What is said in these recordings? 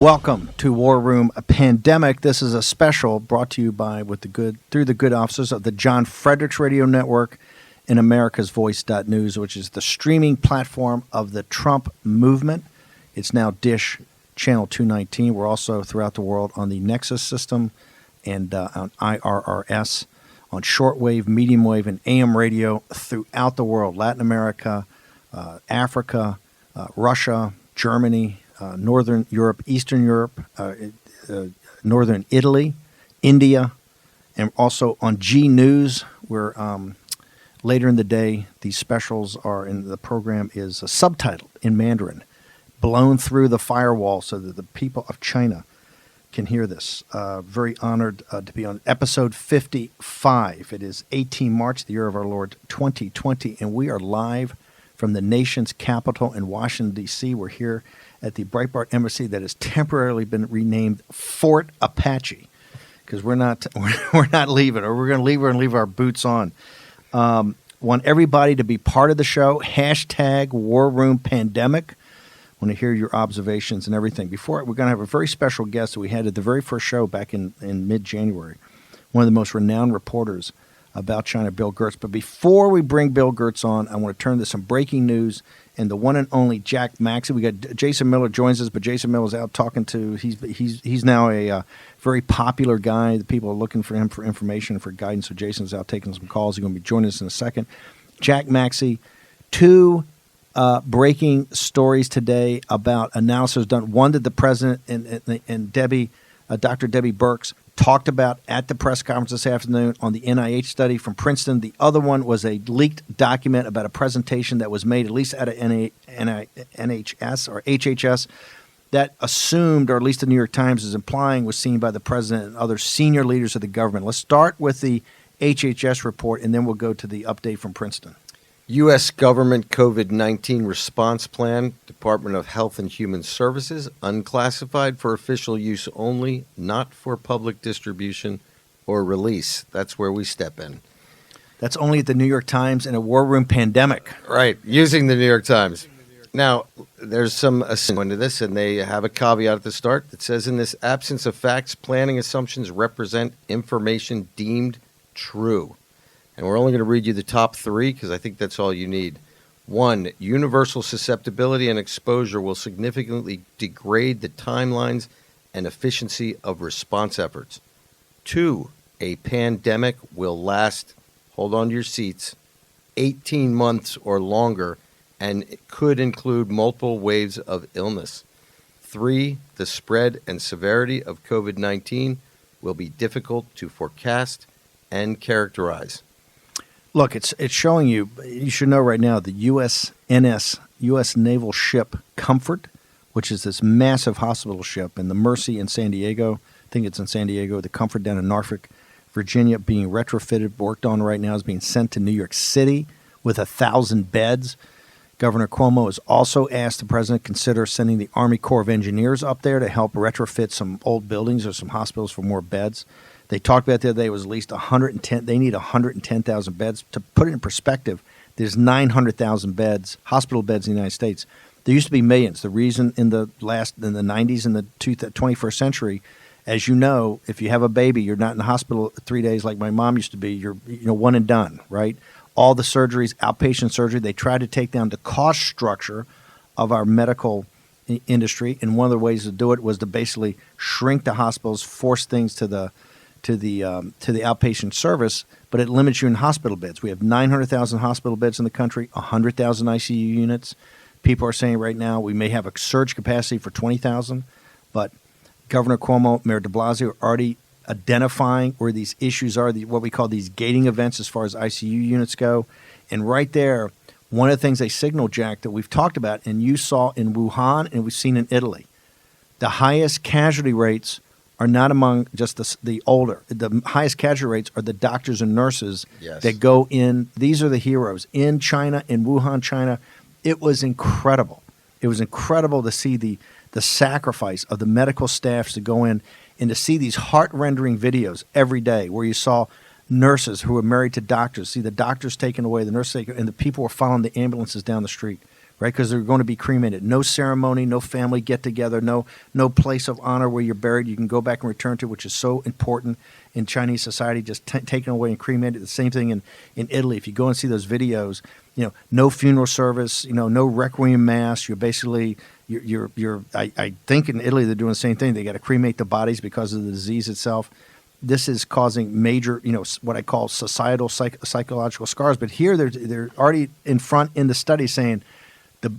Welcome to War Room Pandemic. This is a special brought to you by through the good offices of the John Fredericks Radio Network and AmericasVoice.news, which is the streaming platform of the Trump movement. It's now Dish Channel 219. We're also throughout the world on the Nexus system and on IRRS, on shortwave, medium wave, and AM radio throughout the world. Latin America, Africa, Russia, Germany, Northern Europe, Eastern Europe, Northern Italy, India, and also on G News, where later in the day these specials are in the program is subtitled in Mandarin, blown through the firewall so that the people of China can hear this. Very honored to be on episode 55. It is 18 March, the year of our Lord 2020, and we are live from the nation's capital in Washington, D.C. We're here at the Breitbart Embassy that has temporarily been renamed Fort Apache because we're not leaving, or we're going to leave our boots on. Want everybody to be part of the show. Hashtag War Room Pandemic. Want to hear your observations and everything. Before we're going to have a very special guest that we had at the very first show back in mid-January. One of the most renowned reporters about China, Bill Gertz. But before we bring Bill Gertz on, I want to turn to some breaking news and the one and only Jack Maxey. We got Jason Miller joins us, but Jason Miller's out talking to. He's now a very popular guy. The people are looking for him for information, for guidance. So Jason's out taking some calls. He's going to be joining us in a second. Jack Maxey, two breaking stories today about analysis done. One that the president and Debbie, Dr. Debbie Birx, talked about at the press conference this afternoon on the NIH study from Princeton. The other one was a leaked document about a presentation that was made, at least at a NHS or HHS, that assumed, or at least the New York Times is implying, was seen by the president and other senior leaders of the government. Let's start with the HHS report, and then we'll go to the update from Princeton. U.S. government COVID-19 response plan, Department of Health and Human Services, unclassified for official use only, not for public distribution or release. That's where we step in. That's only at the New York Times in a war room pandemic. Right, using the New York Times. Now, there's some into this, and they have a caveat at the start that says, in this absence of facts, planning assumptions represent information deemed true. And we're only going to read you the top three because I think that's all you need. 1, universal susceptibility and exposure will significantly degrade the timelines and efficiency of response efforts. 2, a pandemic will last, hold on to your seats, 18 months or longer, and it could include multiple waves of illness. 3, the spread and severity of COVID-19 will be difficult to forecast and characterize. Look, it's showing you should know right now, the USNS, U.S. Naval Ship Comfort, which is this massive hospital ship, and the Mercy in San Diego, I think it's in San Diego, the Comfort down in Norfolk, Virginia, being retrofitted, worked on right now, is being sent to New York City with 1,000 beds. Governor Cuomo has also asked the president to consider sending the Army Corps of Engineers up there to help retrofit some old buildings or some hospitals for more beds. They talked about the other day was at least 110. They need 110,000 beds. To put it in perspective, there's 900,000 beds, hospital beds in the United States. There used to be millions. The reason in the 90s and the 21st century, as you know, if you have a baby, you're not in the hospital 3 days like my mom used to be. You're one and done, right? All the surgeries, outpatient surgery. They tried to take down the cost structure of our medical industry, and one of the ways to do it was to basically shrink the hospitals, force things to the outpatient service, but it limits you in hospital beds. We have 900,000 hospital beds in the country, 100,000 ICU units. People are saying right now we may have a surge capacity for 20,000, but Governor Cuomo, Mayor de Blasio are already identifying where these issues are, what we call these gating events as far as ICU units go. And right there, one of the things they signaled, Jack, that we've talked about, and you saw in Wuhan and we've seen in Italy, the highest casualty rates are not among just the older. The highest casualty rates are the doctors and nurses that go in. These are the heroes. In China, in Wuhan, China, it was incredible. It was incredible to see the sacrifice of the medical staffs to go in and to see these heart-rendering videos every day where you saw nurses who were married to doctors, see the doctors taken away, the nurses taken, and the people were following the ambulances down the street, right? Because they're going to be cremated. No ceremony, no family get-together, no place of honor where you're buried you can go back and return to, which is so important in Chinese society, just taken away and cremated. The same thing in Italy. If you go and see those videos, no funeral service, no requiem mass. You're basically, I think in Italy they're doing the same thing. They got to cremate the bodies because of the disease itself. This is causing major, what I call societal psychological scars. But here they're already in front in the study saying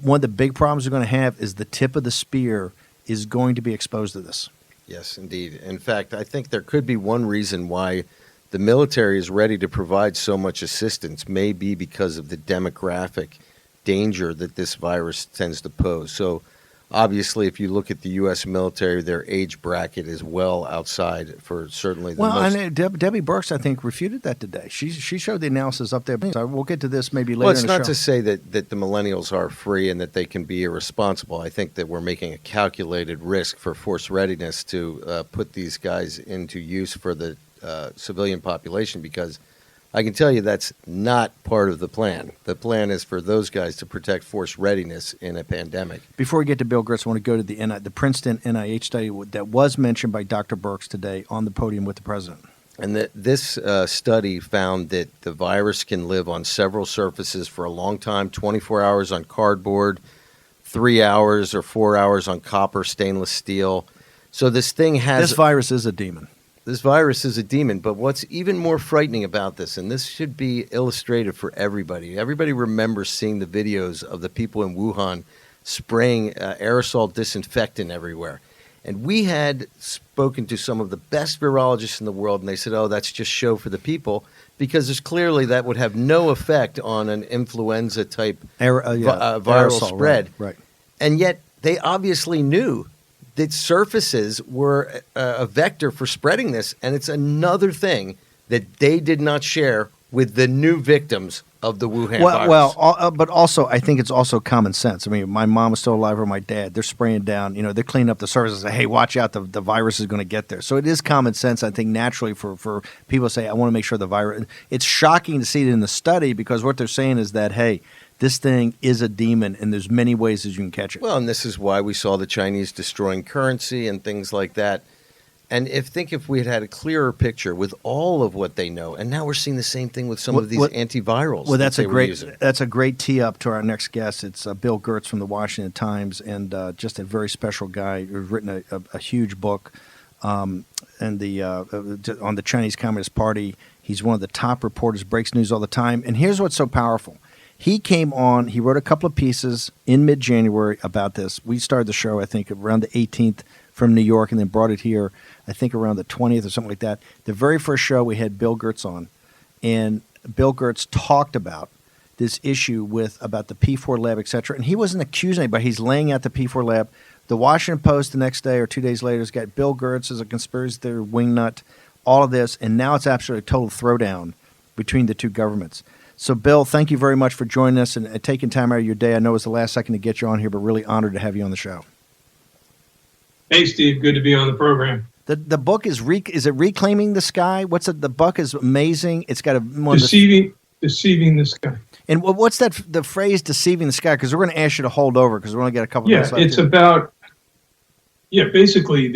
one of the big problems we're going to have is the tip of the spear is going to be exposed to this. Yes, indeed. In fact, I think there could be one reason why the military is ready to provide so much assistance, may be because of the demographic danger that this virus tends to pose. So obviously, if you look at the U.S. military, their age bracket is well outside for certainly the most. And Debbie Burks, I think, refuted that today. She showed the analysis up there. So we'll get to this maybe later. Well, it's in the not show. to say that the millennials are free and that they can be irresponsible. I think that we're making a calculated risk for force readiness to put these guys into use for the civilian population, because I can tell you that's not part of the plan. The plan is for those guys to protect force readiness in a pandemic. Before we get to Bill Gertz, I want to go to the Princeton NIH study that was mentioned by Dr. Birx today on the podium with the president. And this study found that the virus can live on several surfaces for a long time, 24 hours on cardboard, 3 hours or 4 hours on copper, stainless steel. So this thing has... This virus is a demon. This virus is a demon, but what's even more frightening about this, and this should be illustrated for everybody. Everybody remembers seeing the videos of the people in Wuhan spraying aerosol disinfectant everywhere. And we had spoken to some of the best virologists in the world, and they said, oh, that's just show for the people, because there's clearly that would have no effect on an influenza-type viral spread. Right. And yet they obviously knew that surfaces were a vector for spreading this, and it's another thing that they did not share with the new victims of the Wuhan virus. But also, I think it's also common sense. I mean, my mom was still alive, or my dad. They're spraying down. They're cleaning up the surfaces. Hey, watch out! The virus is going to get there. So it is common sense, I think, naturally for people to say, I want to make sure the virus. It's shocking to see it in the study, because what they're saying is that, hey, this thing is a demon, and there's many ways that you can catch it. Well, and this is why we saw the Chinese destroying currency and things like that. And if we had had a clearer picture with all of what they know, and now we're seeing the same thing with some of these antivirals. Well, that's a great tee up to our next guest. It's Bill Gertz from the Washington Times, and just a very special guy who's written a huge book on the Chinese Communist Party. He's one of the top reporters, breaks news all the time. And here's what's so powerful. He came on, he wrote a couple of pieces in mid-January about this. We started the show, I think, around the 18th from New York, and then brought it here, I think, around the 20th or something like that. The very first show, we had Bill Gertz on, and Bill Gertz talked about this issue about the P4 lab, et cetera, and he wasn't accusing anybody. He's laying out the P4 lab. The Washington Post the next day or 2 days later has got Bill Gertz as a conspiracy theory wingnut, all of this, and now it's absolutely a total throwdown between the two governments. So, Bill, thank you very much for joining us and taking time out of your day. I know it was the last second to get you on here, but really honored to have you on the show. Hey, Steve. Good to be on the program. The book is it Reclaiming the Sky? What's it? The book is amazing. It's got Deceiving the Sky. And what's that? The phrase "deceiving the sky"? Because we're going to ask you to hold over because we're going to get a couple. Yeah, it's about. Yeah, basically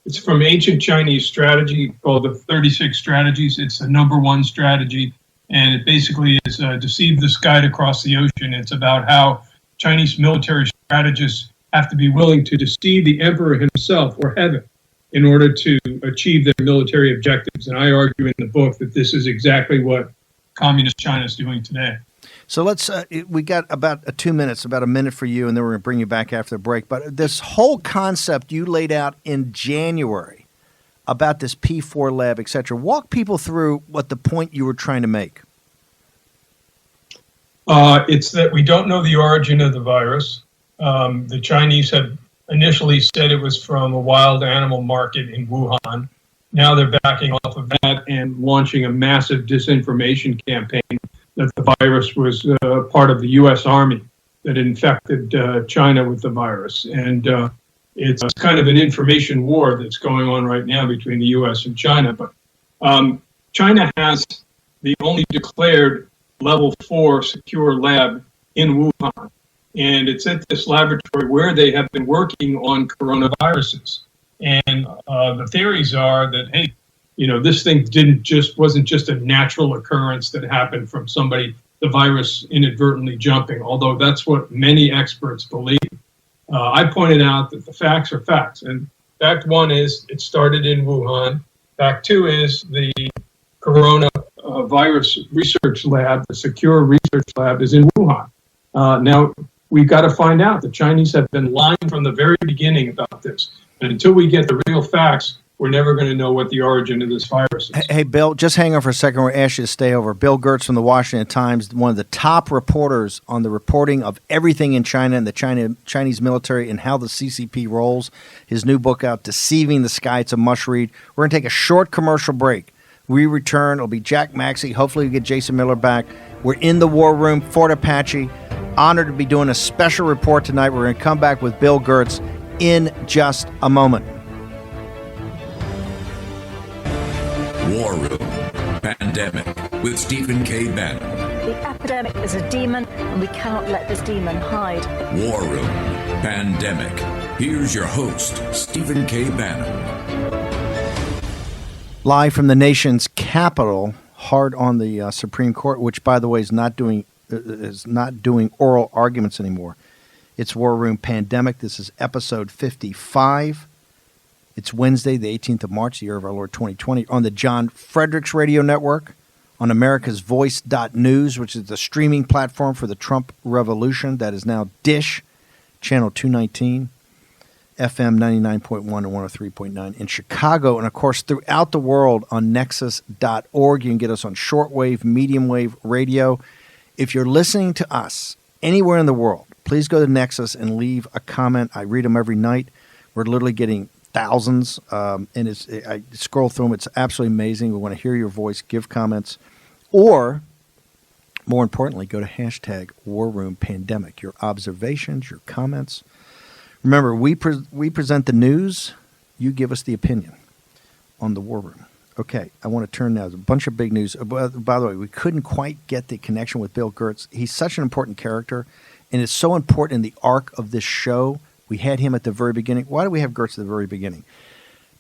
it's from ancient Chinese strategy called the 36 strategies. It's the number one strategy. And it basically is deceive the sky to cross the ocean. It's about how Chinese military strategists have to be willing to deceive the emperor himself or heaven in order to achieve their military objectives. And I argue in the book that this is exactly what communist China is doing today. So let's we got about 2 minutes, about a minute for you, and then we're going to bring you back after the break. But this whole concept you laid out in January about this P4 lab, et cetera. Walk people through what the point you were trying to make. It's that we don't know the origin of the virus. The Chinese have initially said it was from a wild animal market in Wuhan. Now they're backing off of that and launching a massive disinformation campaign that the virus was part of the U.S. Army that infected China with the virus. And it's kind of an information war that's going on right now between the U.S. and China. But China has the only declared level 4 secure lab in Wuhan. And it's at this laboratory where they have been working on coronaviruses. And the theories are that, hey, this thing wasn't just a natural occurrence that happened from somebody, the virus inadvertently jumping, although that's what many experts believe. I pointed out that the facts are facts. And fact one is it started in Wuhan. Fact two is the coronavirus research lab, the secure research lab, is in Wuhan. Now, we've got to find out. The Chinese have been lying from the very beginning about this. And until we get the real facts, we're never going to know what the origin of this virus is. Hey, Bill, just hang on for a second. We'll ask you to stay over. Bill Gertz from the Washington Times, one of the top reporters on the reporting of everything in China and the Chinese military and how the CCP rolls. His new book out, Deceiving the Sky. It's a must-read. We're going to take a short commercial break. We return. It'll be Jack Maxey. Hopefully we get Jason Miller back. We're in the war room, Fort Apache. Honored to be doing a special report tonight. We're going to come back with Bill Gertz in just a moment. War Room Pandemic with Stephen K. Bannon. The epidemic is a demon, and we cannot let this demon hide. War Room Pandemic. Here's your host, Stephen K. Bannon. Live from the nation's capital, hard on the Supreme Court, which, by the way, is not doing oral arguments anymore. It's War Room Pandemic. This is episode 55. It's Wednesday, the 18th of March, the year of our Lord 2020, on the John Fredericks Radio Network, on America's Voice.News, which is the streaming platform for the Trump revolution. That is now Dish, channel 219, FM 99.1 and 103.9 in Chicago, and, of course, throughout the world on Nexus.org. You can get us on shortwave, medium wave radio. If you're listening to us anywhere in the world, please go to Nexus and leave a comment. I read them every night. We're literally getting thousands, and I scroll through them. It's absolutely amazing. We want to hear your voice, give comments, or, more importantly, go to hashtag War Room Pandemic. Your observations, your comments. Remember, we present the news. You give us the opinion on the War Room. Okay, I want to turn now to a bunch of big news. By the way, we couldn't quite get the connection with Bill Gertz. He's such an important character, and it's so important in the arc of this show. We had him at the very beginning. Why do we have Gertz at the very beginning?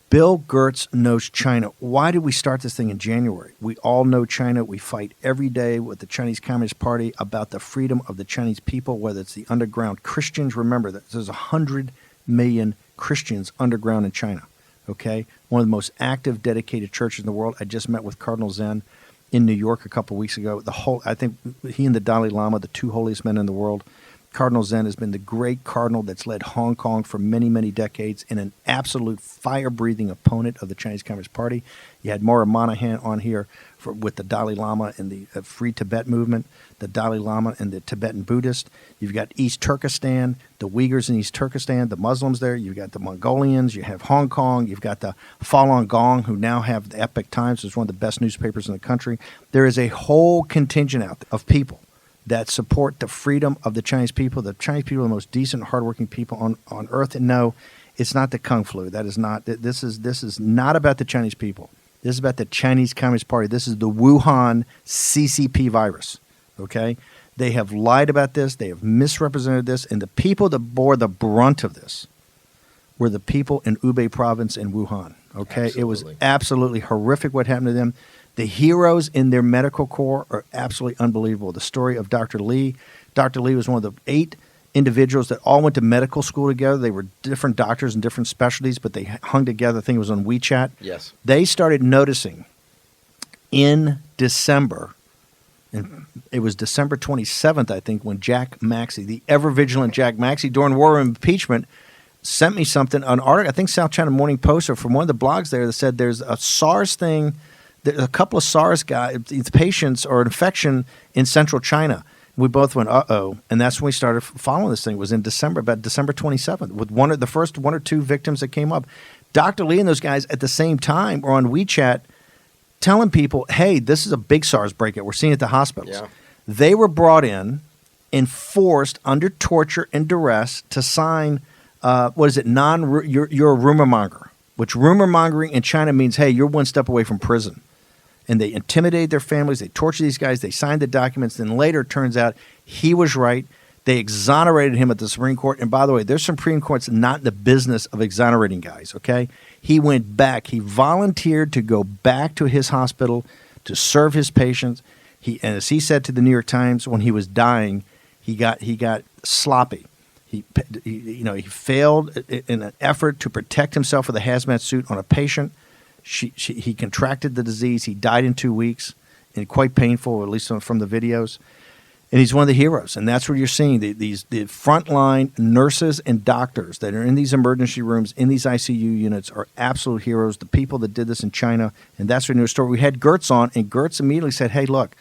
Bill Gertz knows China. Why did we start this thing in January? We all know China. We fight every day with the Chinese Communist Party about the freedom of the Chinese people, whether it's the underground Christians. Remember that there's 100 million Christians underground in China. Okay, one of the most active, dedicated churches in the world. I just met with Cardinal Zen in New York a couple of weeks ago. I think he and the Dalai Lama, the two holiest men in the world. Cardinal Zen has been the great cardinal that's led Hong Kong for many, many decades and an absolute fire-breathing opponent of the Chinese Communist Party. You had Maura Monahan on here with the Dalai Lama and the Free Tibet movement, the Dalai Lama and the Tibetan Buddhist. You've got East Turkestan, the Uyghurs in East Turkestan, the Muslims there. You've got the Mongolians. You have Hong Kong. You've got the Falun Gong, who now have the Epoch Times, which is one of the best newspapers in the country. There is a whole contingent out there of people that support the freedom of the Chinese people. The Chinese people are the most decent, hardworking people on earth. And no, it's not the Kung Flu. That is not. This is not about the Chinese people. This is about the Chinese Communist Party. This is the Wuhan CCP virus. Okay, they have lied about this. They have misrepresented this, and the people that bore the brunt of this were the people in Hubei province in Wuhan. Okay, Absolutely. It was absolutely horrific what happened to them. The heroes in their medical corps are absolutely unbelievable. The story of Dr. Lee. Dr. Lee was one of the 8 individuals that all went to medical school together. They were different doctors in different specialties, but they hung together. I think it was on WeChat. Yes. They started noticing in December, and it was December 27th, I think, when Jack Maxey, the ever-vigilant Jack Maxey, during war of impeachment, sent me something, an article, I think South China Morning Post, or from one of the blogs there, that said there's a SARS thing. There's a couple of SARS patients or infection in central China. We both went, uh-oh. And that's when we started following this thing. It was in December, about December 27th, with the first 1 or 2 victims that came up. Dr. Lee and those guys at the same time were on WeChat telling people, hey, this is a big SARS breakout. We're seeing it at the hospitals. Yeah. They were brought in and forced under torture and duress to sign, you're a rumor monger, which rumor mongering in China means, hey, you're one step away from prison. And they intimidated their families. They tortured these guys. They signed the documents. Then later, it turns out he was right. They exonerated him at the Supreme Court. And by the way, there's Supreme Court's not in the business of exonerating guys, okay? He went back. He volunteered to go back to his hospital to serve his patients. And as he said to the New York Times when he was dying, he got sloppy. He failed in an effort to protect himself with a hazmat suit on a patient. He contracted the disease. He died in 2 weeks, and quite painful, at least from the videos. And he's one of the heroes, and that's what you're seeing. The frontline nurses and doctors that are in these emergency rooms, in these ICU units, are absolute heroes. The people that did this in China, and that's our new story. We had Gertz on, and Gertz immediately said, hey, look,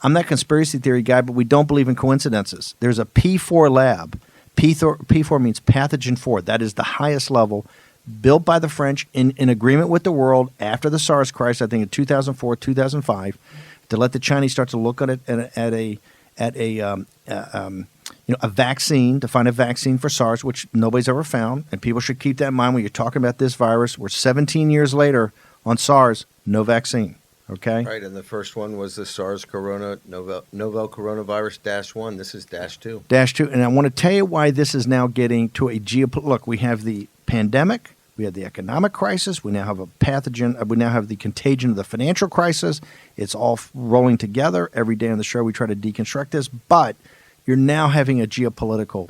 I'm not a conspiracy theory guy, but we don't believe in coincidences. There's a P4 lab. P4 means pathogen 4. That is the highest level, built by the French in agreement with the world after the SARS crisis, I think in 2004, 2005, to let the Chinese start to look at it at a vaccine, to find a vaccine for SARS, which nobody's ever found. And people should keep that in mind when you're talking about this virus. We're 17 years later on SARS, no vaccine. Okay. Right, and the first one was the SARS novel coronavirus -1. This is -2. -2, and I want to tell you why this is now getting to a look. We have the pandemic, we have the economic crisis, we now have a pathogen, we now have the contagion of the financial crisis. It's all rolling together. Every day on the show we try to deconstruct this, but you're now having a geopolitical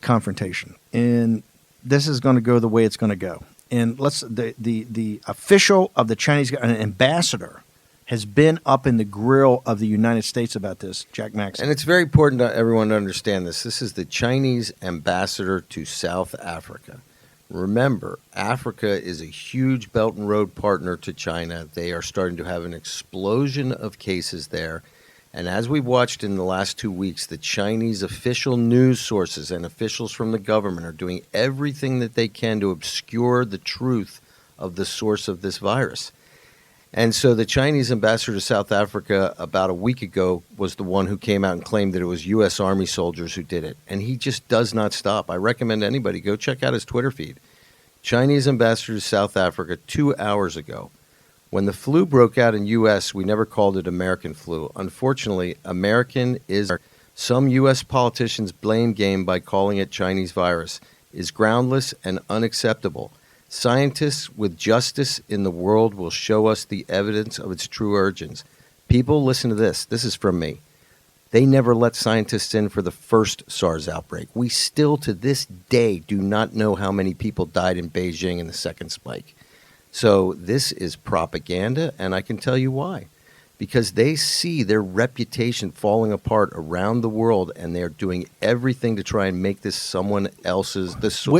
confrontation, and this is going to go the way it's going to go. And the official of the Chinese, an ambassador, has been up in the grill of the United States about this, Jack Maxey. And it's very important to everyone to understand this. This is the Chinese ambassador to South Africa. Remember, Africa is a huge Belt and Road partner to China. They are starting to have an explosion of cases there. And as we've watched in the last 2 weeks, the Chinese official news sources and officials from the government are doing everything that they can to obscure the truth of the source of this virus. And so the Chinese ambassador to South Africa about a week ago was the one who came out and claimed that it was U.S. Army soldiers who did it. And he just does not stop. I recommend anybody go check out his Twitter feed. Chinese ambassador to South Africa 2 hours ago. When the flu broke out in U.S., we never called it American flu. Unfortunately, American is some U.S. politicians' blame game by calling it Chinese virus is groundless and unacceptable. Scientists with justice in the world will show us the evidence of its true origins. People, listen to this. This is from me. They never let scientists in for the first SARS outbreak. We still, to this day, do not know how many people died in Beijing in the second spike. So this is propaganda, and I can tell you why. Because they see their reputation falling apart around the world, and they're doing everything to try and make this someone else's.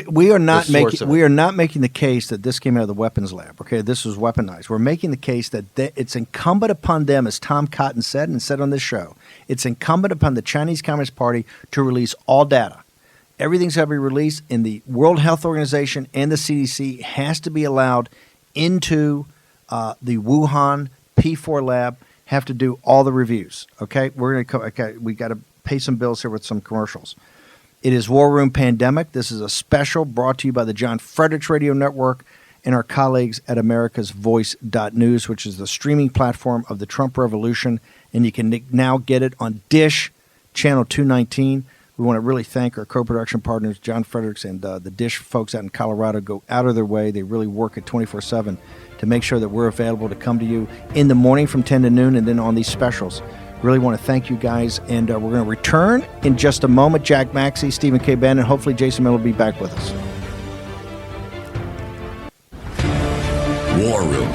We are not making the case that this came out of the weapons lab. Okay, this was weaponized. We're making the case that it's incumbent upon them, as Tom Cotton said and said on this show, it's incumbent upon the Chinese Communist Party to release all data. Everything's got to be released, and the World Health Organization and the CDC has to be allowed into the Wuhan P4 lab, have to do all the reviews. Okay, we got to pay some bills here with some commercials. It is War Room Pandemic. This is a special brought to you by the John Fredericks Radio Network and our colleagues at americasvoice.news, which is the streaming platform of the Trump Revolution, and you can now get it on Dish Channel 219. We want to really thank our co-production partners, John Fredericks and the Dish folks out in Colorado. Go out of their way. They really work at 24/7 to make sure that we're available to come to you in the morning from 10 to noon and then on these specials. Really want to thank you guys, and we're going to return in just a moment. Jack Maxey, Stephen K. Bannon, and hopefully Jason Miller will be back with us. War Room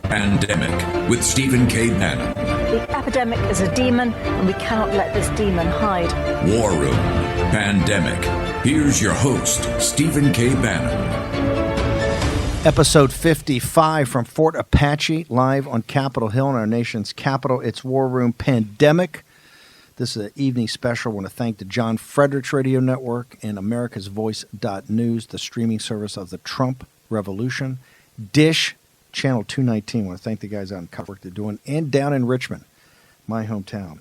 Pandemic with Stephen K. Bannon. The epidemic is a demon, and we cannot let this demon hide. War Room Pandemic. Here's your host, Stephen K. Bannon. Episode 55 from Fort Apache, live on Capitol Hill in our nation's capital. It's War Room Pandemic. This is an evening special. I want to thank the John Fredericks Radio Network and americasvoice.news, the streaming service of the Trump Revolution. Dish Channel 219. I want to thank the guys out in Colorado work they're doing, and down in Richmond, my hometown.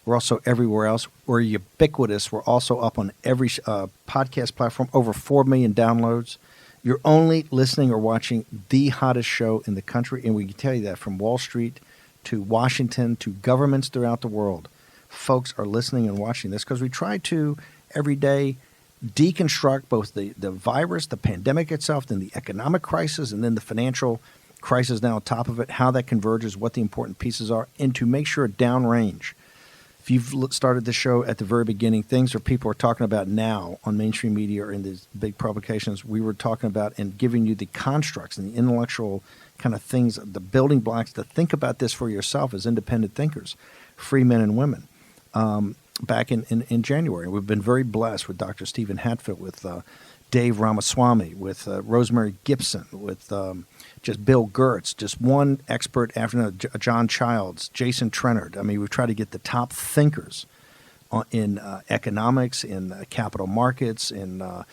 We're also everywhere else. We're ubiquitous. We're also up on every podcast platform, over 4 million downloads. You're only listening or watching the hottest show in the country, and we can tell you that from Wall Street to Washington to governments throughout the world. folks are listening and watching this, because we try to every day deconstruct both the virus, the pandemic itself, then the economic crisis, and then the financial crisis now on top of it, how that converges, what the important pieces are, and to make sure downrange. If you've started the show at the very beginning, things that people are talking about now on mainstream media or in these big publications, we were talking about and giving you the constructs and the intellectual kind of things, the building blocks to think about this for yourself as independent thinkers, free men and women. Back in January, we've been very blessed with Dr. Stephen Hatfield, with Dave Ramaswamy, with Rosemary Gibson, with just Bill Gertz, just one expert after another, John Childs, Jason Trennard. I mean, we've tried to get the top thinkers in economics, in capital markets, in the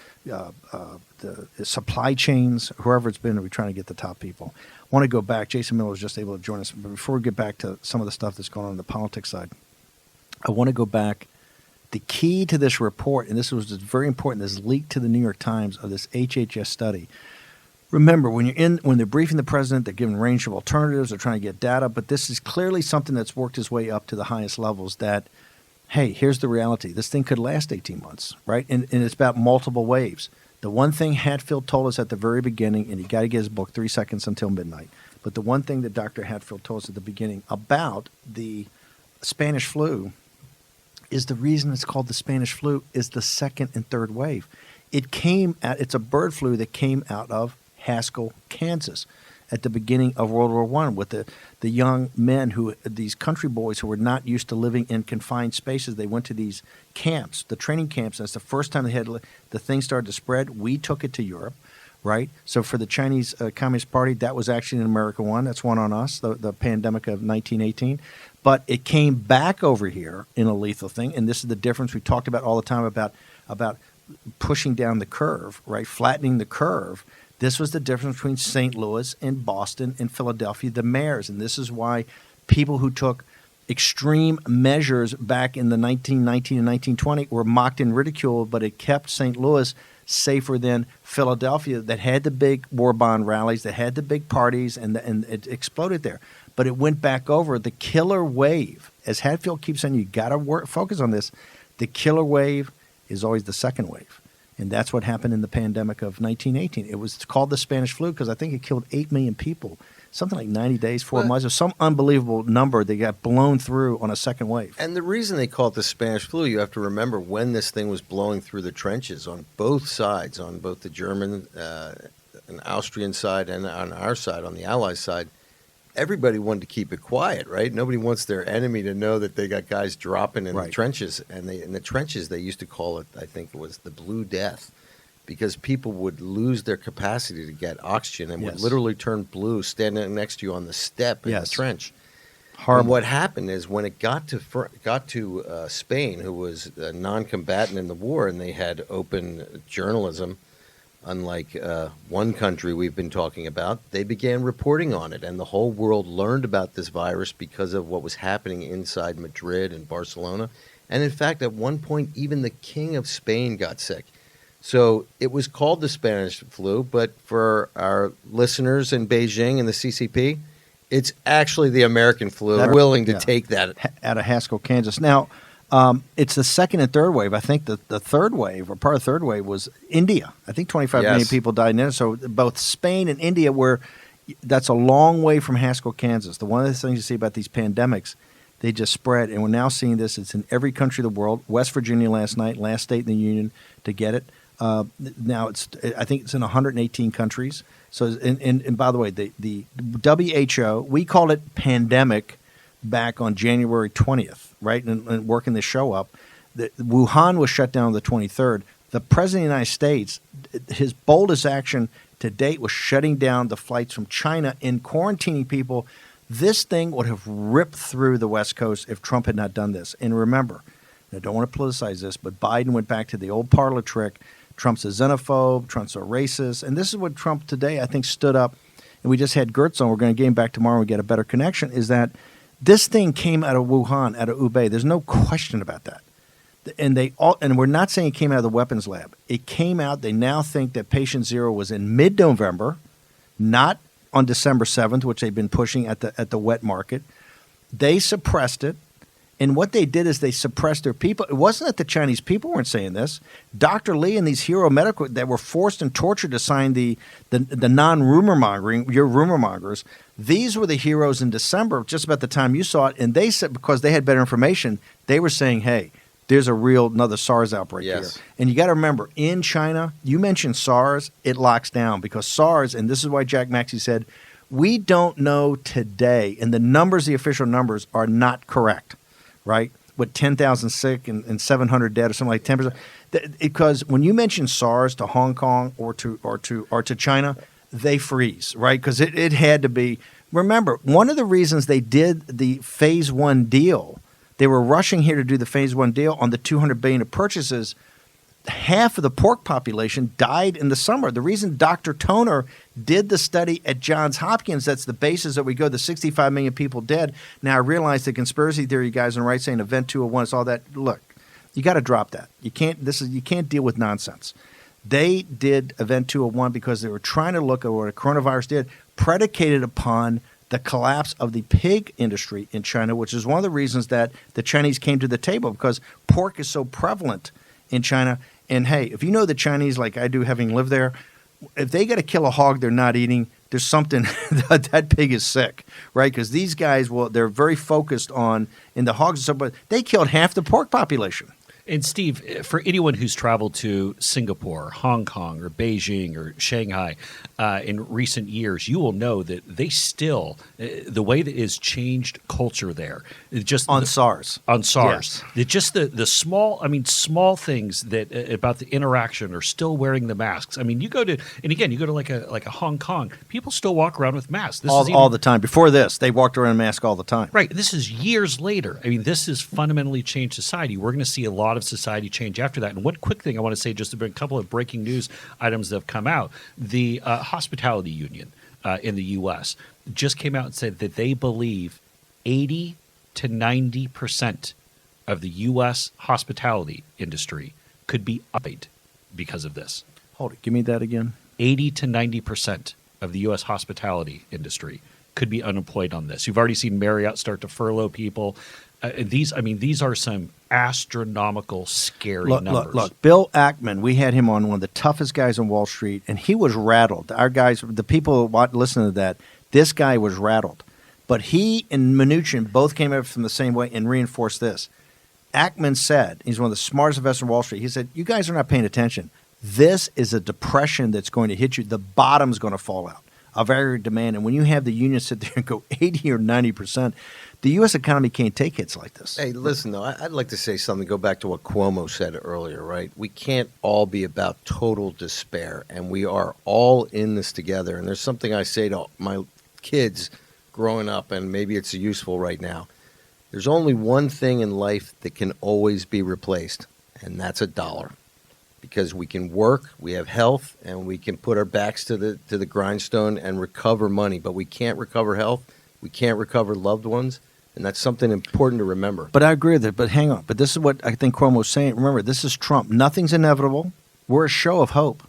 supply chains, whoever it's been, we're trying to get the top people. I want to go back. Jason Miller was just able to join us. But before we get back to some of the stuff that's going on the politics side, I want to go back. The key to this report, and this was just very important, this leak to the New York Times of this HHS study. Remember, when they're briefing the president, they're giving a range of alternatives, they're trying to get data, but this is clearly something that's worked its way up to the highest levels that, hey, here's the reality. This thing could last 18 months, right? And it's about multiple waves. The one thing Hatfield told us at the very beginning, and you got to get his book, 3 Seconds Until Midnight, but the one thing that Dr. Hatfield told us at the beginning about the Spanish flu is the reason it's called the Spanish flu is the second and third wave. It's a bird flu that came out of Haskell, Kansas, at the beginning of World War I, with the young men these country boys who were not used to living in confined spaces. They went to these camps, the training camps. That's the first time the thing started to spread. We took it to Europe, right? So for the Chinese Communist Party, that was actually an American one. That's one on us, the pandemic of 1918. But it came back over here in a lethal thing, and this is the difference we talked about all the time about pushing down the curve, right? Flattening the curve. This was the difference between St. Louis and Boston and Philadelphia, the mayors, and this is why people who took extreme measures back in the 1919 and 1920 were mocked and ridiculed, but it kept St. Louis safer than Philadelphia, that had the big war bond rallies, that had the big parties, and it exploded there. But it went back over. The killer wave, as Hatfield keeps saying, you got to focus on this. The killer wave is always the second wave. And that's what happened in the pandemic of 1918. It was called the Spanish flu because I think it killed 8 million people, something like 90 days, 4 months, or some unbelievable number that got blown through on a second wave. And the reason they call it the Spanish flu, you have to remember when this thing was blowing through the trenches on both sides, on both the German and Austrian side and on our side, on the Allies side. Everybody wanted to keep it quiet, right? Nobody wants their enemy to know that they got guys dropping in the trenches. And in the trenches, they used to call it, I think it was the Blue Death, because people would lose their capacity to get oxygen and would literally turn blue standing next to you on the step in the trench. Horrible. And what happened is when it got to Spain, who was a non-combatant in the war, and they had open journalism, unlike one country we've been talking about, they began reporting on it. And the whole world learned about this virus because of what was happening inside Madrid and Barcelona. And in fact, at one point, even the King of Spain got sick. So it was called the Spanish flu, but for our listeners in Beijing and the CCP, it's actually the American flu. They're willing to take that. Out of Haskell, Kansas. Now, it's the second and third wave. I think the third wave, or part of the third wave, was India. I think 25 million people died in it. So both Spain and India that's a long way from Haskell, Kansas. One of the things you see about these pandemics, they just spread. And we're now seeing this. It's in every country of the world. West Virginia last state in the union to get it. Now I think it's in 118 countries. So, and by the way, the WHO, we called it pandemic back on January 20th, right? And working the show up. Wuhan was shut down on the 23rd. The President of the United States, his boldest action to date was shutting down the flights from China and quarantining people. This thing would have ripped through the West Coast if Trump had not done this. And remember, I don't want to politicize this, but Biden went back to the old parlor trick. Trump's a xenophobe, Trump's a racist. And this is what Trump today, I think, stood up. And we just had Gertz on. We're going to get him back tomorrow and get a better connection, is that this thing came out of Wuhan, out of Hubei. There's no question about that. And we're not saying it came out of the weapons lab. It came out. They now think that patient zero was in mid-November, not on December 7th, which they've been pushing at the wet market. They suppressed it, And what they did is they suppressed their people. It wasn't that the Chinese people weren't saying this. Dr. Lee and these hero medical that were forced and tortured to sign the non-rumor mongering, your rumor mongers, these were the heroes in December, just about the time you saw it. And they said, because they had better information, they were saying, hey, there's another SARS outbreak here. And you got to remember, in China, you mentioned SARS, it locks down because SARS, and this is why Jack Maxey said, we don't know today, and the official numbers are not correct, right? With 10,000 sick and 700 dead or something like 10%. Because when you mention SARS to Hong Kong or to China, they freeze, right? Because it had to be. Remember, one of the reasons they did the phase 1 deal, they were rushing here to do the phase 1 deal on the $200 billion of purchases. Half of the pork population died in the summer. The reason Dr. Toner did the study at Johns Hopkins, that's the basis that we go, the 65 million people dead. Now, I realize the conspiracy theory guys on the right saying Event 201 is all that. Look, you got to drop that. You can't deal with nonsense. They did Event 201 because they were trying to look at what a coronavirus did, predicated upon the collapse of the pig industry in China, which is one of the reasons that the Chinese came to the table, because pork is so prevalent in China. And hey, if you know the Chinese like I do, having lived there, if they got to kill a hog they're not eating, there's something that pig is sick, right? Because these guys, they're very focused on in the hogs and stuff, but they killed half the pork population. And Steve, for anyone who's traveled to Singapore, Hong Kong, or Beijing, or Shanghai in recent years, you will know that they still, the way that is changed culture there, just on SARS. Yes. Just the small things that about the interaction, or still wearing the masks. I mean, you go to like a Hong Kong, people still walk around with masks. All the time. Before this, they walked around in masks all the time. Right. This is years later. I mean, this has fundamentally changed society. We're going to see a lot of society change after that. And one quick thing I want to say, just to bring a couple of breaking news items that have come out. The hospitality union in the U.S. just came out and said that they believe 80 to 90% of the U.S. hospitality industry could be upended because of this. Hold it. Give me that again. 80 to 90% of the U.S. hospitality industry could be unemployed on this. You've already seen Marriott start to furlough people. These are some astronomical, scary numbers. Look, Bill Ackman, we had him on, one of the toughest guys on Wall Street, and he was rattled. Our guys, the people listening to that, this guy was rattled. But he and Mnuchin both came up from the same way and reinforced this. Ackman said, he's one of the smartest investors on Wall Street, he said, you guys are not paying attention. This is a depression that's going to hit you. The bottom's going to fall out of aggregate demand. And when you have the union sit there and go 80 or 90%, the U.S. economy can't take hits like this. Hey, listen, though, I'd like to say something, go back to what Cuomo said earlier, right? We can't all be about total despair, and we are all in this together. And there's something I say to my kids growing up, and maybe it's useful right now. There's only one thing in life that can always be replaced, and that's a dollar. Because we can work, we have health, and we can put our backs to the grindstone and recover money. But we can't recover health. We can't recover loved ones. And that's something important to remember. But I agree with it. But hang on. But this is what I think Cuomo's saying. Remember, this is Trump. Nothing's inevitable. We're a show of hope.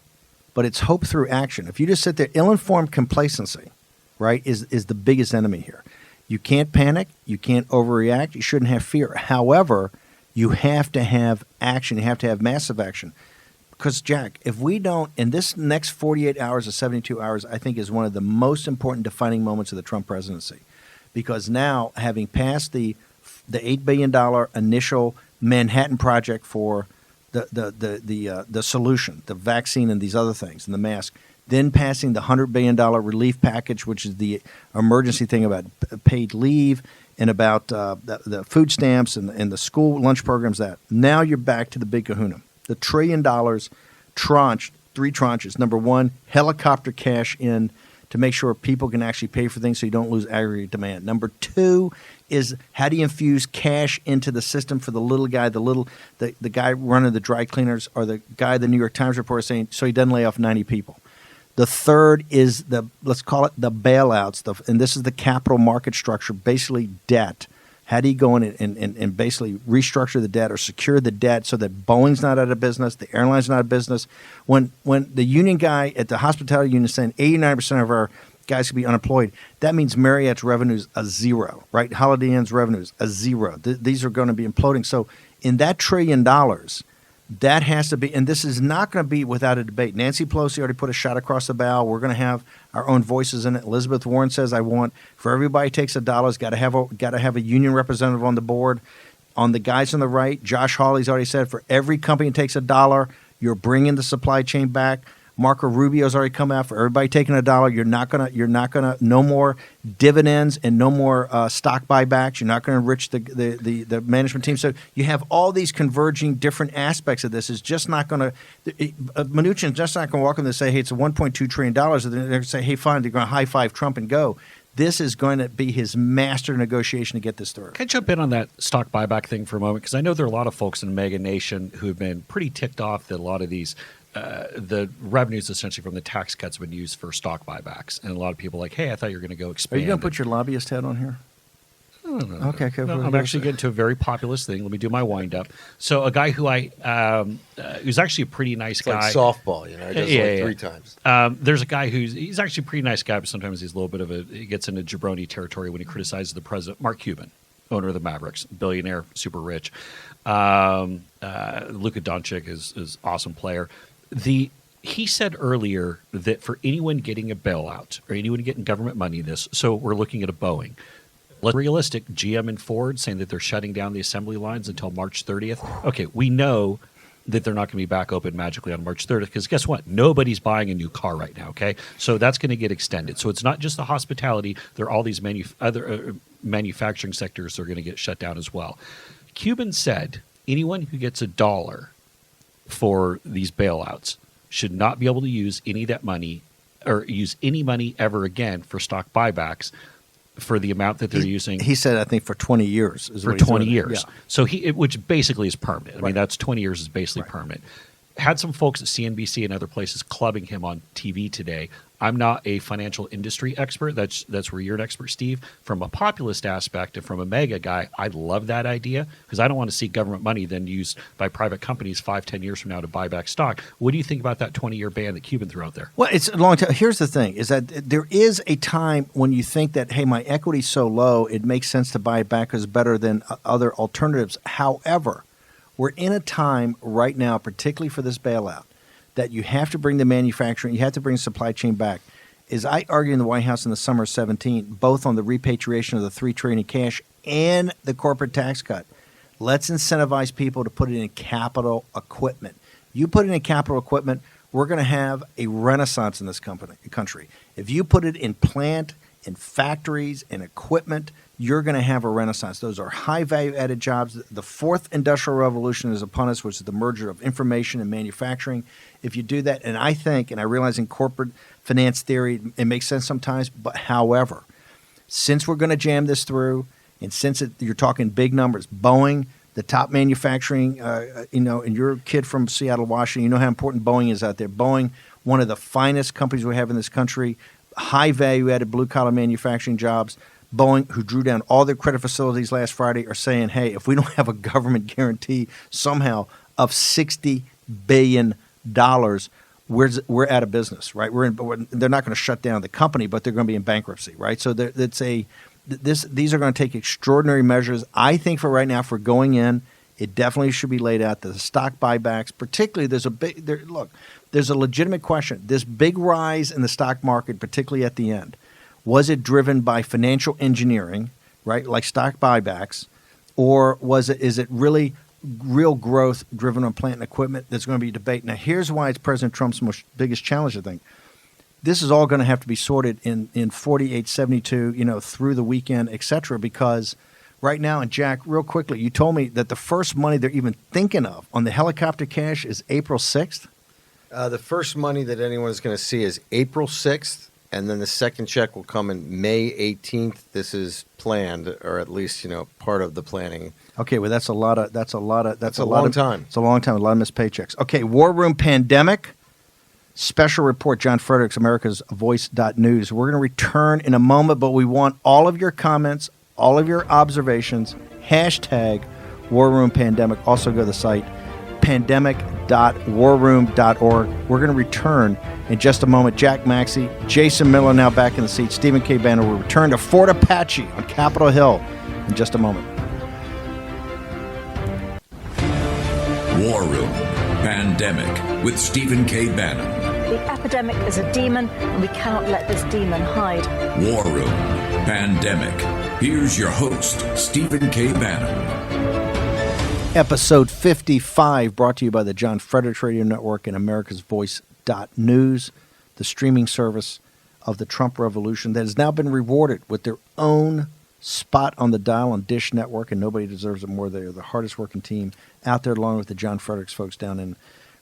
But it's hope through action. If you just sit there, ill-informed complacency, right, is the biggest enemy here. You can't panic. You can't overreact. You shouldn't have fear. However, you have to have action. You have to have massive action. Because, Jack, if we don't, in this next 48 hours or 72 hours, I think is one of the most important defining moments of the Trump presidency. Because now, having passed the $8 billion initial Manhattan Project for the solution, the vaccine and these other things, and the mask, then passing the $100 billion relief package, which is the emergency thing about paid leave and about the food stamps and the school lunch programs, that. Now you're back to the big kahuna. The $1 trillion tranche, 3 tranches. Number one, helicopter cash in to make sure people can actually pay for things so you don't lose aggregate demand. Number 2 is how do you infuse cash into the system for the little guy, the guy running the dry cleaners, or the guy the New York Times reporter saying so he doesn't lay off 90 people. The third is let's call it the bailouts, and this is the capital market structure, basically debt. How do you go in and basically restructure the debt or secure the debt so that Boeing's not out of business, the airline's not out of business? When the union guy at the hospitality union is saying 89% of our guys could be unemployed. That means Marriott's revenues a zero, right? Holiday Inn's revenues a zero. These are going to be imploding. So in that $1 trillion, that has to be, and this is not going to be without a debate. Nancy Pelosi already put a shot across the bow. We're going to have our own voices in it. Elizabeth Warren says, "I want for everybody who takes $1, got to have a union representative on the board." On the guys on the right, Josh Hawley's already said, for every company that takes $1, you're bringing the supply chain back. Marco Rubio's already come out for everybody taking $1. You're not gonna no more dividends and no more stock buybacks. You're not going to enrich the management team. So you have all these converging different aspects of this. It's just not going to. Mnuchin's just not going to walk in and say, "Hey, it's a $1.2 trillion," and then they're going to say, "Hey, fine," they're going to high five Trump and go. This is going to be his master negotiation to get this through. Can I jump in on that stock buyback thing for a moment? Because I know there are a lot of folks in Mega Nation who have been pretty ticked off that a lot of these the revenues essentially from the tax cuts have been used for stock buybacks. And a lot of people are like, hey, I thought you were going to go Are expand. you going to put your lobbyist hat on here? No. Okay. No, I'm actually getting to a very populist thing. Let me do my wind up. So a guy who who's actually a pretty nice It's guy. like softball, you know, he does it like 3 times. There's a guy he's actually a pretty nice guy, but sometimes he's a little bit of he gets into jabroni territory when he criticizes the president, Mark Cuban, owner of the Mavericks, billionaire, super rich. Luka Doncic is awesome player. He said earlier that for anyone getting a bailout or anyone getting government money, so we're looking at a Boeing. Let's be realistic. GM and Ford saying that they're shutting down the assembly lines until March 30th. Okay, we know that they're not going to be back open magically on March 30th because guess what? Nobody's buying a new car right now, okay? So that's going to get extended. So it's not just the hospitality. There are all these other manufacturing sectors that are going to get shut down as well. Cuban said anyone who gets $1 for these bailouts should not be able to use any of that money or use any money ever again for stock buybacks for the amount that they're using. He said, I think, for 20 years. For 20 years. Yeah. So which basically is permanent. I mean, Right. that's 20 years is basically permanent. Had some folks at CNBC and other places clubbing him on TV today. I'm not a financial industry expert. That's where you're an expert, Steve. From a populist aspect and from a mega guy, I love that idea because I don't want to see government money then used by private companies 5-10 years from now to buy back stock. What do you think about that 20-year ban that Cuban threw out there? Well, it's a long time. Here's the thing, is that there is a time when you think that, hey, my equity's so low, it makes sense to buy it back because it's better than other alternatives. However, we're in a time right now, particularly for this bailout, that you have to bring the manufacturing, you have to bring supply chain back. As I argued in the White House in the summer of 2017, both on the repatriation of the $3 trillion in cash and the corporate tax cut, let's incentivize people to put it in capital equipment. You put it in capital equipment, we're going to have a renaissance in this country. If you put it in plant, in factories, in equipment, you're going to have a renaissance. Those are high value added jobs. The fourth industrial revolution is upon us, which is the merger of information and manufacturing. If you do that, and I think, and I realize in corporate finance theory, it makes sense sometimes, but however, since we're going to jam this through, and since you're talking big numbers, Boeing, the top manufacturing, and you're a kid from Seattle, Washington, you know how important Boeing is out there. Boeing, one of the finest companies we have in this country, high value added blue collar manufacturing jobs. Boeing, who drew down all their credit facilities last Friday, are saying, hey, if we don't have a government guarantee somehow of $60 billion, we're out of business, right? They're not going to shut down the company, but they're going to be in bankruptcy, right? So these are going to take extraordinary measures. I think for right now, for going in, it definitely should be laid out. The stock buybacks, particularly, there's a legitimate question. This big rise in the stock market, particularly at the end, was it driven by financial engineering, right, like stock buybacks, or is it really real growth driven on plant and equipment? That's going to be a debate. Now, here's why it's President Trump's biggest challenge, I think. This is all going to have to be sorted in 48, 72, through the weekend, et cetera, because right now, and Jack, real quickly, you told me that the first money they're even thinking of on the helicopter cash is April 6th? The first money that anyone is going to see is April 6th. And then the second check will come in May 18th. This is planned, or at least part of the planning. Okay, well that's a long time. It's a long time. A lot of missed paychecks. Okay, War Room Pandemic special report. John Fredericks, America's Voice.news. We're going to return in a moment, but we want all of your comments, all of your observations. # War Room Pandemic. Also go to the site pandemic.com. www.warroom.org. We're going to return in just a moment. Jack Maxey, Jason Miller now back in the seat. Stephen K. Bannon will return to Fort Apache on Capitol Hill in just a moment. War Room Pandemic with Stephen K. Bannon. The epidemic is a demon, and we cannot let this demon hide. War Room Pandemic. Here's your host, Stephen K. Bannon. Episode 55, brought to you by the John Fredericks Radio Network and America's Voice.news, the streaming service of the Trump Revolution that has now been rewarded with their own spot on the dial on Dish Network, and nobody deserves it more. They are the hardest working team out there, along with the John Fredericks folks down in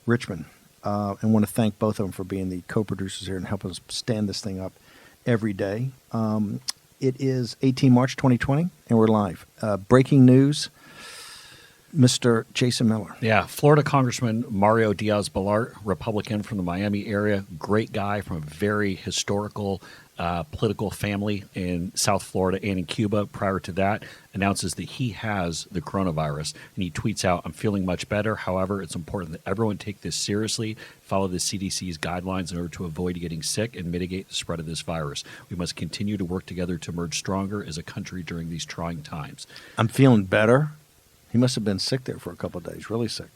Richmond. And want to thank both of them for being the co-producers here and helping us stand this thing up every day. It is 18 March 2020, and we're live. Breaking news. Mr. Jason Miller. Yeah, Florida Congressman Mario Diaz-Balart, Republican from the Miami area, great guy from a very historical political family in South Florida and in Cuba. Prior to that, announces that he has the coronavirus, and he tweets out, "I'm feeling much better. However, it's important that everyone take this seriously, follow the CDC's guidelines in order to avoid getting sick and mitigate the spread of this virus. We must continue to work together to emerge stronger as a country during these trying times." I'm feeling better. He must have been sick there for a couple of days, really sick.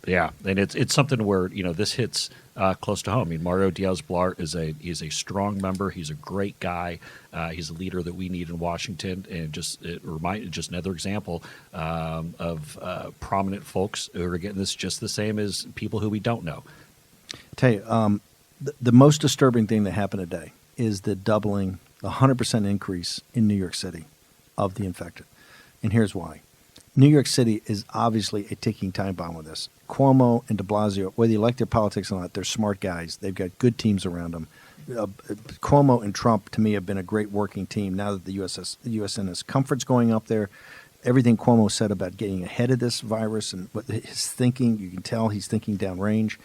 Yeah, and it's something where this hits close to home. I mean, Mario Diaz-Balart is a strong member. He's a great guy. He's a leader that we need in Washington, and just another example of prominent folks who are getting this just the same as people who we don't know. I tell you, the most disturbing thing that happened today is the doubling, the 100% increase in New York City of the infected, and here's why. New York City is obviously a ticking time bomb with this. Cuomo and de Blasio, whether you like their politics or not, they're smart guys. They've got good teams around them. Cuomo and Trump, to me, have been a great working team now that the USNS Comfort's going up there. Everything Cuomo said about getting ahead of this virus and what his thinking, you can tell he's thinking downrange.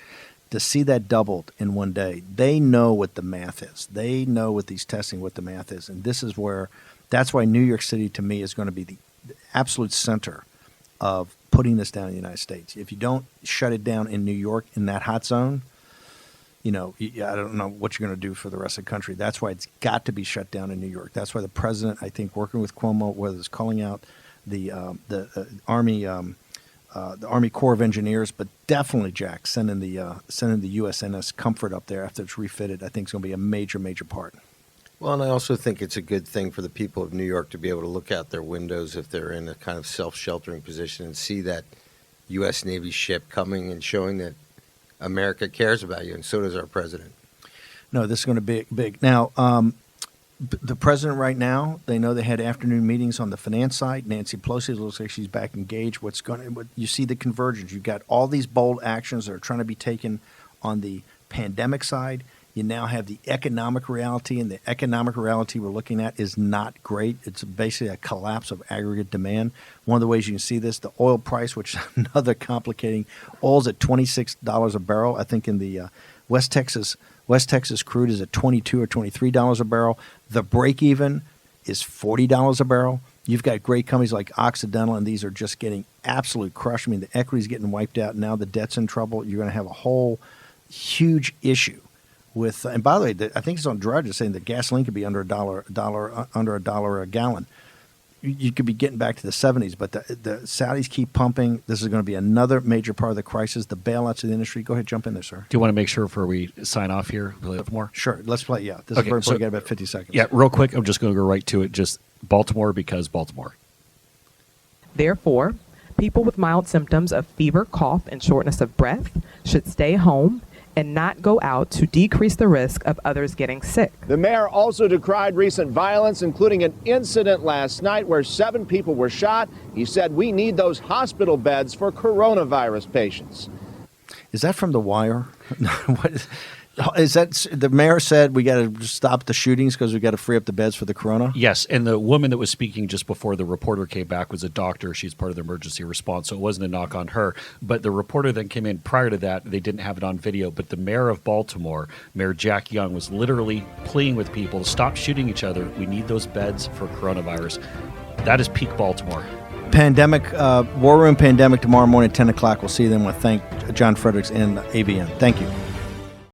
To see that doubled in one day, they know what the math is. They know with these testing what the math is. And this is where, that's why New York City, to me, is going to be the absolute center of putting this down in the United States. If you don't shut it down in New York in that hot zone, I don't know what you're going to do for the rest of the country. That's why it's got to be shut down in New York. That's why the president, I think, working with Cuomo, whether it's calling out the Army Corps of Engineers, but definitely, Jack, sending the USNS Comfort up there after it's refitted, I think is going to be a major, major part. Well, and I also think it's a good thing for the people of New York to be able to look out their windows if they're in a kind of self-sheltering position and see that U.S. Navy ship coming and showing that America cares about you, and so does our president. No, this is going to be big. Now, the president right now, they know they had afternoon meetings on the finance side. Nancy Pelosi looks like she's back engaged. You see the convergence. You've got all these bold actions that are trying to be taken on the pandemic side. You now have the economic reality, and the economic reality we're looking at is not great. It's basically a collapse of aggregate demand. One of the ways you can see this, the oil price, which is another complicating. Oil's at $26 a barrel. I think in the West Texas crude is at $22 or $23 a barrel. The break-even is $40 a barrel. You've got great companies like Occidental, and these are just getting absolute crushed. I mean, the equity's getting wiped out. Now the debt's in trouble. You're going to have a whole huge issue. And by the way, I think it's on Drudge saying that gasoline could be under $1 a gallon. You could be getting back to the 70s, but the Saudis keep pumping. This is going to be another major part of the crisis. The bailouts of the industry. Go ahead, jump in there, sir. Do you want to make sure before we sign off here, a little more? Sure. Let's play. Yeah, this Okay, is very. We got about 50 seconds. Yeah, real quick. I'm just going to go right to it. Just Baltimore because Baltimore. Therefore, people with mild symptoms of fever, cough, and shortness of breath should stay home and not go out to decrease the risk of others getting sick. The mayor also decried recent violence, including an incident last night where 7 people were shot. He said we need those hospital beds for coronavirus patients. Is that from The Wire? What is that? The mayor said we got to stop the shootings because we got to free up the beds for the corona? Yes, and the woman that was speaking just before the reporter came back was a doctor. She's part of the emergency response, so it wasn't a knock on her. But the reporter then came in prior to that. They didn't have it on video, but the mayor of Baltimore, Mayor Jack Young, was literally pleading with people to stop shooting each other. We need those beds for coronavirus. That is peak Baltimore. Pandemic, War Room Pandemic tomorrow morning at 10 o'clock. We'll see you then. We'll thank John Fredericks and ABN. Thank you.